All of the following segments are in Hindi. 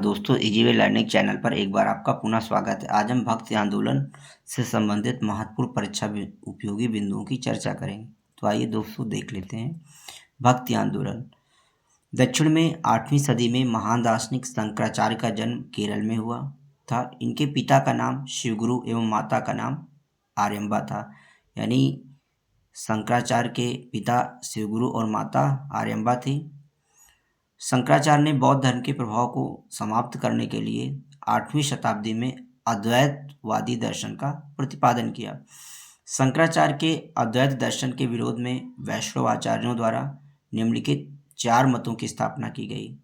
दोस्तों, इजी वे लर्निंग चैनल पर एक बार आपका पुनः स्वागत है। आज हम भक्ति आंदोलन से संबंधित महत्वपूर्ण परीक्षा उपयोगी बिंदुओं की चर्चा करेंगे। तो आइए दोस्तों देख लेते हैं। भक्ति आंदोलन दक्षिण में 8वीं सदी में महान दार्शनिक शंकराचार्य का जन्म केरल में हुआ था। इनके पिता का नाम शिवगुरु एवं माता का नाम आर्यम्बा था। यानी शंकराचार्य के पिता शिवगुरु और माता आर्यम्बा थी। शंकराचार्य ने बौद्ध धर्म के प्रभाव को समाप्त करने के लिए 8वीं शताब्दी में अद्वैतवादी दर्शन का प्रतिपादन किया। शंकराचार्य के अद्वैत दर्शन के विरोध में वैष्णव आचार्यों द्वारा निम्नलिखित 4 मतों की स्थापना की गई।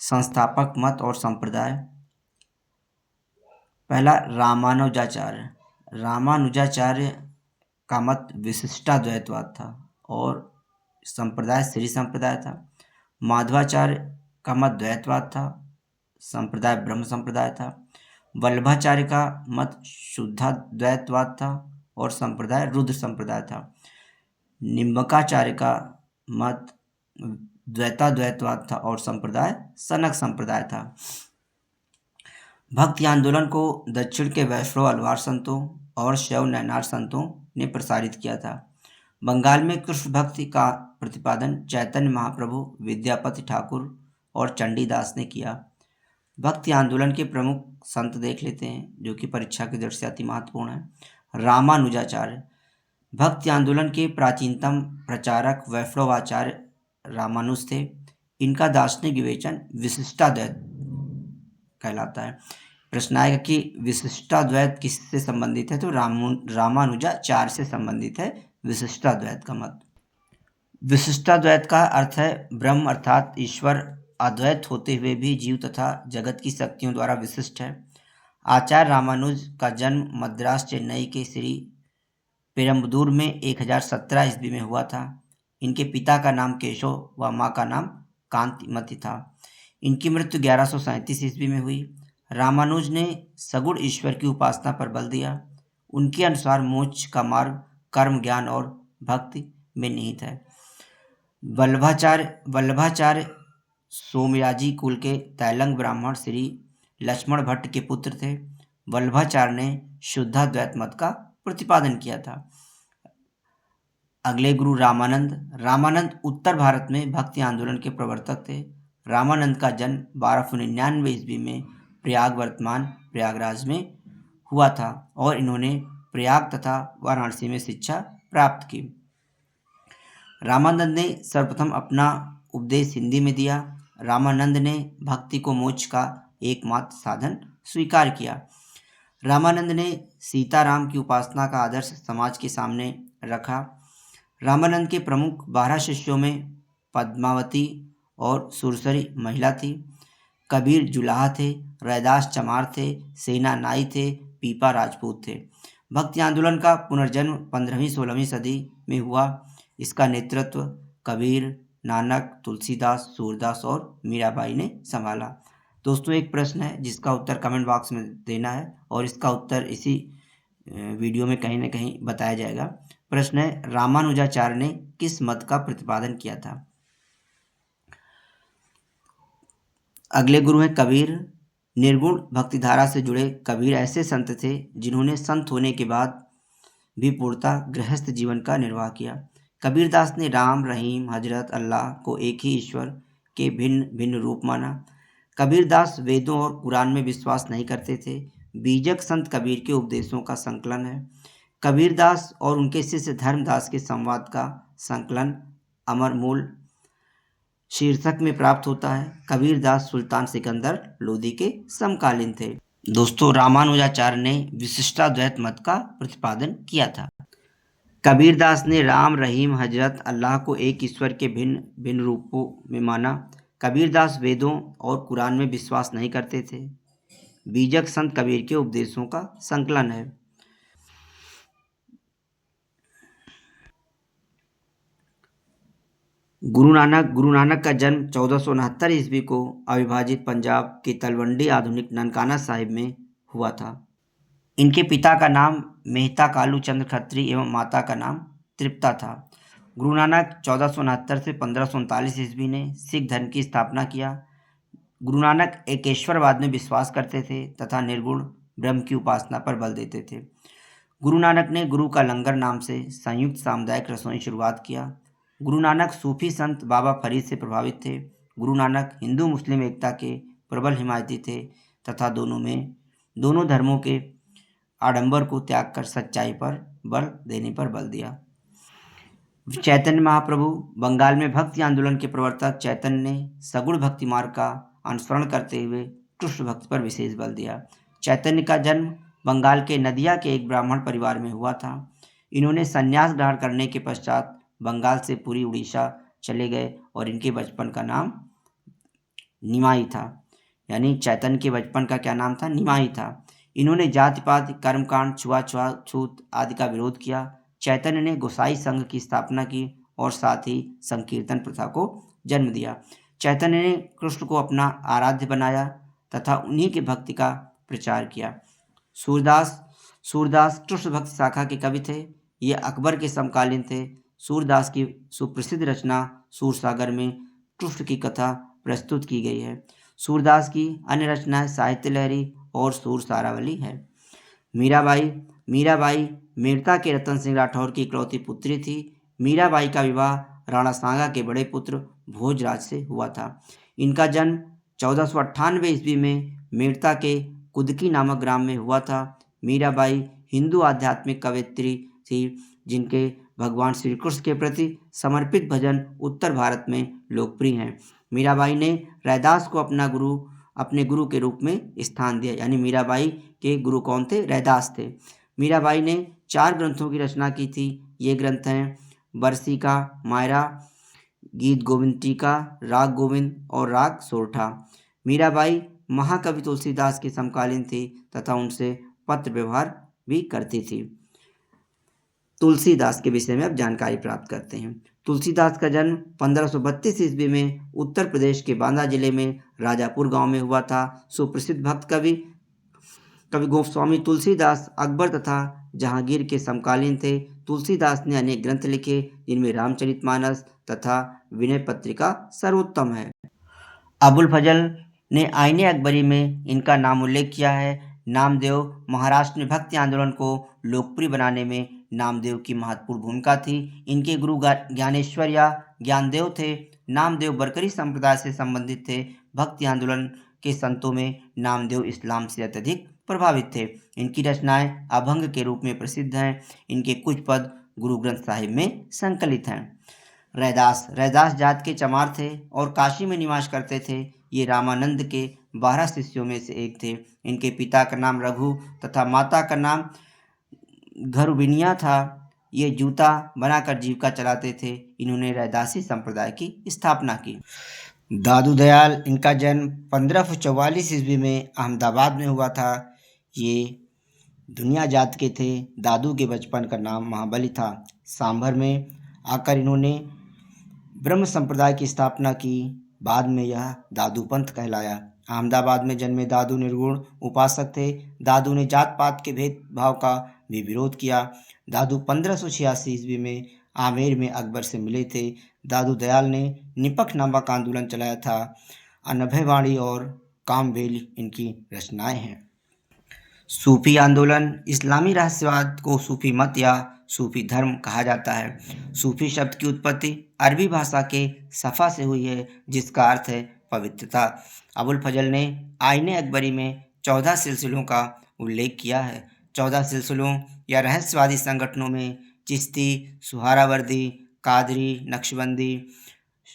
संस्थापक मत और संप्रदाय। पहला, रामानुजाचार्य। रामानुजाचार्य का मत विशिष्टाद्वैतवाद था और संप्रदाय श्री संप्रदाय था। माधवाचार्य का मत द्वैतवाद था, संप्रदाय ब्रह्म संप्रदाय था। वल्लभाचार्य का मत शुद्धाद्वैतवाद था और संप्रदाय रुद्र संप्रदाय था। निम्बकाचार्य का मत द्वैताद्वैतवाद था और संप्रदाय सनक संप्रदाय था। भक्ति आंदोलन को दक्षिण के वैष्णव अलवार संतों और शैव नैनार संतों ने प्रसारित किया था। बंगाल में कृष्ण भक्ति का प्रतिपादन चैतन्य महाप्रभु, विद्यापति ठाकुर और चंडीदास ने किया। भक्ति आंदोलन के प्रमुख संत देख लेते हैं जो कि परीक्षा की दृष्टि से अति महत्वपूर्ण है। रामानुजाचार्य भक्ति आंदोलन के प्राचीनतम प्रचारक वैष्णवाचार्य रामानुज थे। इनका दार्शनिक विवेचन विशिष्टाद्वैत कहलाता है। प्रश्न आएगा कि विशिष्टाद्वैत किससे संबंधित है, तो रामानुजाचार्य से संबंधित है विशिष्टाद्वैत का मत। विशिष्टाद्वैत का अर्थ है ब्रह्म अर्थात ईश्वर अद्वैत होते हुए भी जीव तथा जगत की शक्तियों द्वारा विशिष्ट है। आचार्य रामानुज का जन्म मद्रास चेन्नई के श्री पेरम्बदूर में 1017 ईस्वी में हुआ था। इनके पिता का नाम केशव व माँ का नाम कांतिमती था। इनकी मृत्यु 1137 ईस्वी में हुई। रामानुज ने सगुण ईश्वर की उपासना पर बल दिया। उनके अनुसार मोक्ष का मार्ग कर्म, ज्ञान और भक्ति में निहित है। वल्लभाचार्य सोमयाजी कुल के तैलंग ब्राह्मण श्री लक्ष्मण भट्ट के पुत्र थे। वल्लभाचार्य ने शुद्धाद्वैत मत का प्रतिपादन किया था। अगले गुरु रामानंद उत्तर भारत में भक्ति आंदोलन के प्रवर्तक थे। रामानंद का जन्म 1299 ईस्वी में प्रयाग वर्तमान प्रयागराज में हुआ था और इन्होंने प्रयाग तथा वाराणसी में शिक्षा प्राप्त की। रामानंद ने सर्वप्रथम अपना उपदेश हिंदी में दिया। रामानंद ने भक्ति को मोक्ष का एकमात्र साधन स्वीकार किया। रामानंद ने सीताराम की उपासना का आदर्श समाज के सामने रखा। रामानंद के प्रमुख 12 शिष्यों में पद्मावती और सुरसरी महिला थी। कबीर जुलाहा थे, रैदास चमार थे, सेना नाई थे, पीपा राजपूत थे। भक्ति आंदोलन का पुनर्जन्म 15वीं-16वीं सदी में हुआ। इसका नेतृत्व कबीर, नानक, तुलसीदास, सूरदास और मीराबाई ने संभाला। दोस्तों, एक प्रश्न है जिसका उत्तर कमेंट बॉक्स में देना है और इसका उत्तर इसी वीडियो में कहीं ना कहीं बताया जाएगा। प्रश्न है, रामानुजाचार्य ने किस मत का प्रतिपादन किया था? अगले गुरु हैं कबीर। निर्गुण भक्तिधारा से जुड़े कबीर ऐसे संत थे जिन्होंने संत होने के बाद भी पूर्णतः गृहस्थ जीवन का निर्वाह किया। कबीरदास ने राम, रहीम, हजरत, अल्लाह को एक ही ईश्वर के भिन्न भिन्न रूप माना। कबीरदास वेदों और कुरान में विश्वास नहीं करते थे। बीजक संत कबीर के उपदेशों का संकलन है। कबीरदास और उनके शिष्य धर्मदास के संवाद का संकलन अमर मूल शीर्षक में प्राप्त होता है। कबीरदास सुल्तान सिकंदर लोदी के समकालीन थे। दोस्तों, रामानुजाचार्य ने विशिष्टाद्वैत मत का प्रतिपादन किया था। कबीरदास ने राम, रहीम, हजरत, अल्लाह को एक ईश्वर के भिन्न भिन्न रूपों में माना। कबीरदास वेदों और कुरान में विश्वास नहीं करते थे। बीजक संत कबीर के उपदेशों का संकलन है। गुरु नानक का जन्म 1469 ईस्वी को अविभाजित पंजाब के तलवंडी आधुनिक ननकाना साहिब में हुआ था। इनके पिता का नाम मेहता कालू चंद्र खत्री एवं माता का नाम तृप्ता था। गुरु नानक 1469 से 1539 ईस्वी ने सिख धर्म की स्थापना किया। गुरु नानक एकेश्वरवाद में विश्वास करते थे तथा निर्गुण ब्रह्म की उपासना पर बल देते थे। गुरु नानक ने गुरु का लंगर नाम से संयुक्त सामुदायिक रसोई शुरुआत किया। गुरु नानक सूफी संत बाबा फरीद से प्रभावित थे। गुरु नानक हिंदू मुस्लिम एकता के प्रबल हिमायती थे तथा दोनों धर्मों के आडंबर को त्याग कर सच्चाई पर बल देने पर बल दिया। चैतन्य महाप्रभु बंगाल में भक्ति आंदोलन के प्रवर्तक चैतन्य ने सगुण भक्ति मार्ग का अनुसरण करते हुए कृष्ण भक्ति पर विशेष बल दिया। चैतन्य का जन्म बंगाल के नदिया के एक ब्राह्मण परिवार में हुआ था। इन्होंने संन्यास ग्रहण करने के पश्चात बंगाल से पूरी उड़ीसा चले गए और इनके बचपन का नाम निमाई था। यानी चैतन्य के बचपन का क्या नाम था? निमाई था। इन्होंने जाति पाति कर्मकांड छुआछूत आदि का विरोध किया। चैतन्य ने गोसाई संघ की स्थापना की और साथ ही संकीर्तन प्रथा को जन्म दिया। चैतन्य ने कृष्ण को अपना आराध्य बनाया तथा उन्हीं की भक्ति का प्रचार किया। सूरदास कृष्ण भक्ति शाखा के कवि थे। ये अकबर के समकालीन थे। सूरदास की सुप्रसिद्ध रचना सूरसागर में कृष्ण की कथा प्रस्तुत की गई है। सूरदास की अन्य रचनाएं साहित्य लहरी और सूर सारावली है। मीराबाई मेड़ता के रतन सिंह राठौर की इकलौती पुत्री थी। मीराबाई का विवाह राणा सांगा के बड़े पुत्र भोजराज से हुआ था। इनका जन्म 1498 ईस्वी में मेड़ता के कुदकी नामक ग्राम में हुआ था। मीराबाई हिंदू आध्यात्मिक कवयित्री थी जिनके भगवान श्री कृष्ण के प्रति समर्पित भजन उत्तर भारत में लोकप्रिय हैं। मीराबाई ने रैदास को अपने गुरु के रूप में स्थान दिया। यानी मीराबाई के गुरु कौन थे? रैदास थे। मीराबाई ने 4 ग्रंथों की रचना की थी। ये ग्रंथ हैं बरसिका, मायरा, गीत गोविंद टीका, राग गोविंद और राग सोरठा। मीराबाई महाकवि तुलसीदास के समकालीन थी तथा उनसे पत्र व्यवहार भी करती थी। तुलसीदास के विषय में अब जानकारी प्राप्त करते हैं। तुलसीदास का जन्म 1532 ईस्वी में उत्तर प्रदेश के बांदा जिले में राजापुर गांव में हुआ था। सुप्रसिद्ध भक्त कवि गोस्वामी तुलसीदास अकबर तथा जहांगीर के समकालीन थे। तुलसीदास ने अनेक ग्रंथ लिखे जिनमें रामचरितमानस तथा विनय पत्रिका सर्वोत्तम है। अबुल फजल ने आईने अकबरी में इनका नाम उल्लेख किया है। नामदेव महाराष्ट्र में भक्ति आंदोलन को लोकप्रिय बनाने में नामदेव की महत्वपूर्ण भूमिका थी। इनके गुरु ज्ञानेश्वर या ज्ञानदेव थे। नामदेव बरकरी संप्रदाय से संबंधित थे। भक्ति आंदोलन के संतों में नामदेव इस्लाम से अत्यधिक प्रभावित थे। इनकी रचनाएं अभंग के रूप में प्रसिद्ध हैं। इनके कुछ पद गुरु ग्रंथ साहिब में संकलित हैं। रैदास जात के चमार थे और काशी में निवास करते थे। ये रामानंद के 12 शिष्यों में से एक थे। इनके पिता का नाम रघु तथा माता का नाम घरुबिनिया था। ये जूता बनाकर जीविका चलाते थे। इन्होंने रैदासी संप्रदाय की स्थापना की। दादू दयाल, इनका जन्म 1544 ईस्वी में अहमदाबाद में हुआ था। ये दुनिया जात के थे। दादू के बचपन का नाम महाबली था। सांभर में आकर इन्होंने ब्रह्म संप्रदाय की स्थापना की। बाद में यह दादू पंथ कहलाया। अहमदाबाद में जन्मे दादू निर्गुण उपासक थे। दादू ने जात पात के भेदभाव का भी विरोध किया। दादू 1586 ईस्वी में आमेर में अकबर से मिले थे। दादू दयाल ने निपख नामक आंदोलन चलाया था। अनभयवाणी और कामवेल इनकी रचनाएं हैं। सूफी आंदोलन, इस्लामी रहस्यवाद को सूफी मत या सूफी धर्म कहा जाता है। सूफी शब्द की उत्पत्ति अरबी भाषा के सफ़ा से हुई है जिसका अर्थ है पवित्रता। अबुल फजल ने आईने अकबरी में 14 सिलसिलों का उल्लेख किया है। 14 सिलसिलों या रहस्यवादी संगठनों में चिश्ती, सुहरावर्दी, कादरी, नक्शबंदी,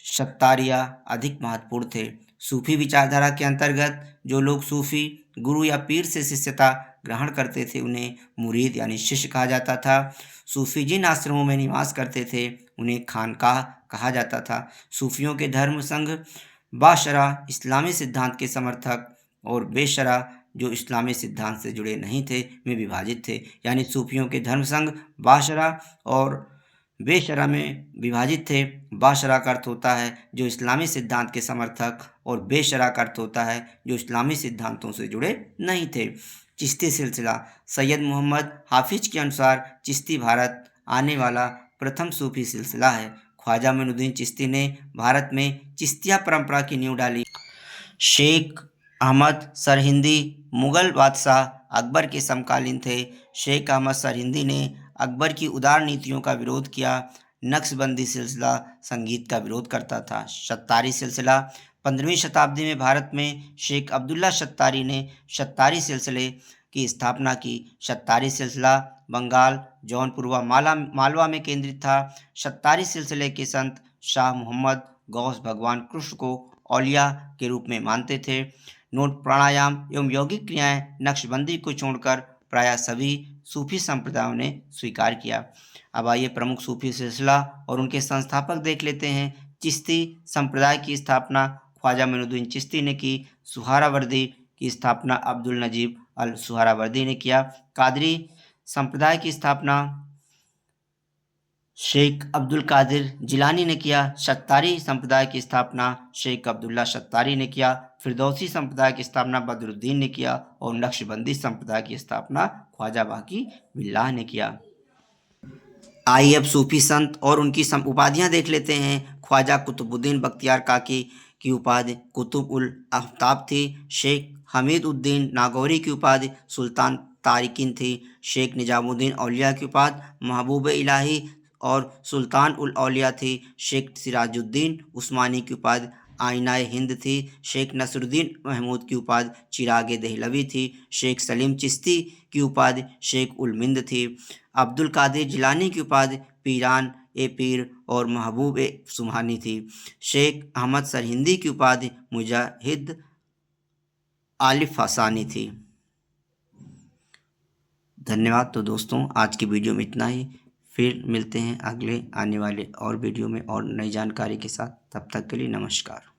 सत्तारिया अधिक महत्वपूर्ण थे। सूफी विचारधारा के अंतर्गत जो लोग सूफी गुरु या पीर से शिष्यता ग्रहण करते थे उन्हें मुरीद यानी शिष्य कहा जाता था। सूफी जिन आश्रमों में निवास करते थे उन्हें खानकाह कहा जाता था। सूफियों के धर्म संघ बाशरा इस्लामी सिद्धांत के समर्थक और बेशरा जो इस्लामी सिद्धांत से जुड़े नहीं थे में विभाजित थे। यानी सूफियों के धर्म संघ बाशरा और बेशरा में विभाजित थे। बाशरा का अर्थ होता है जो इस्लामी सिद्धांत के समर्थक और बेशरा का अर्थ होता है जो इस्लामी सिद्धांतों से जुड़े नहीं थे। चिश्ती सिलसिला, सैयद मोहम्मद हाफिज के अनुसार चिश्ती भारत आने वाला प्रथम सूफी सिलसिला है। ख्वाजा मोइनुद्दीन चिश्ती ने भारत में चिश्तिया परंपरा की नींव डाली। शेख अहमद सरहिंदी मुग़ल बादशाह अकबर के समकालीन थे। शेख अहमद सरहिंदी ने अकबर की उदार नीतियों का विरोध किया। नक्शबंदी सिलसिला संगीत का विरोध करता था। शत्तारी सिलसिला 15वीं शताब्दी में भारत में शेख अब्दुल्ला शत्तारी ने शत्तारी सिलसिले की स्थापना की। शत्तारी सिलसिला बंगाल, जौनपुर व मालवा में केंद्रित था। शत्तारी सिलसिले के संत शाह मोहम्मद गौस भगवान कृष्ण को औलिया के रूप में मानते थे। नोट प्राणायाम एवं यौगिक क्रियाएं नक्शबंदी को छोड़कर प्रायः सभी सूफी संप्रदायों ने स्वीकार किया। अब आइए प्रमुख सूफी सिलसिला और उनके संस्थापक देख लेते हैं। चिश्ती संप्रदाय की स्थापना ख्वाजा मोइनुद्दीन चिश्ती ने की। सुहरावर्दी की स्थापना अब्दुल नजीब अल सुहरावर्दी ने किया। कादरी संप्रदाय की स्थापना शेख अब्दुल कादिर जिलानी ने किया। शत्तारी संप्रदाय की स्थापना शेख अब्दुल्ला शत्तारी ने किया। फिरदौसी संप्रदाय की स्थापना बदरुद्दीन ने किया और नक्शबंदी संप्रदाय की स्थापना ख्वाजा बाकी बिल्लाह ने किया। आइए अब सूफी संत और उनकी उपाधियां देख लेते हैं। ख्वाजा कुतुबुद्दीन बख्तियार काकी की उपाधि कुतुब उल आफ्ताब थी। शेख हमीद उद्दीन नागौरी की उपाधि सुल्तान तारिकिन थी। शेख निजामुद्दीन औलिया की उपाधि महबूब इलाही और सुल्तान उल औलिया थी। शेख सिराजुद्दीन उस्मानी की उपाधि आइनाए हिंद थी। शेख नसरुद्दीन महमूद की उपाधि चिरागे दहलवी थी। शेख सलीम चिश्ती की उपाधि शेख उल मिंद थी। अब्दुल कादिर जिलानी की उपाधि पीरान ए पीर और महबूब ए सुबहानी थी। शेख अहमद सरहिंदी की उपाधि मुजाहिद आलिफ हसानी थी। धन्यवाद। तो दोस्तों आज की वीडियो में इतना ही। फिर मिलते हैं अगले आने वाले और वीडियो में और नई जानकारी के साथ। तब तक के लिए नमस्कार।